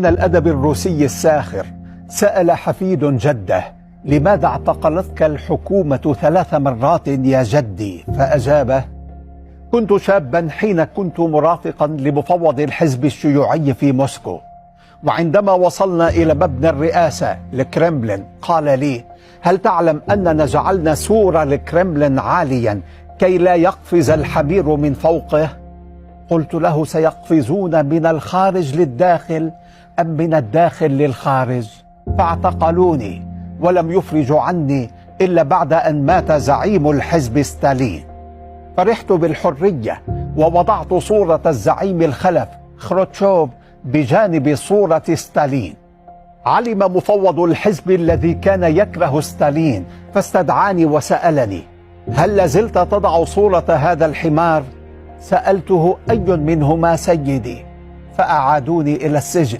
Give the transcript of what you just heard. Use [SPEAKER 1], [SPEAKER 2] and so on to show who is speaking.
[SPEAKER 1] من الأدب الروسي الساخر سأل حفيد جده: لماذا اعتقلتك الحكومة 3 مرات يا جدي؟ فأجابه: كنت شابا حين كنت مرافقا لمفوض الحزب الشيوعي في موسكو، وعندما وصلنا إلى مبنى الرئاسة الكرملين قال لي: هل تعلم أننا جعلنا سور الكرملين عاليا كي لا يقفز الحمير من فوقه؟ قلت له: سيقفزون من الخارج للداخل أم من الداخل للخارج؟ فاعتقلوني ولم يفرجوا عني إلا بعد أن مات زعيم الحزب ستالين. فرحت بالحرية ووضعت صورة الزعيم الخلف خروتشوف بجانب صورة ستالين. علم مفوض الحزب الذي كان يكره ستالين فاستدعاني وسألني: هل لازلت تضع صورة هذا الحمار؟ سألته: أي منهما سيدي؟ فأعادوني إلى السجن.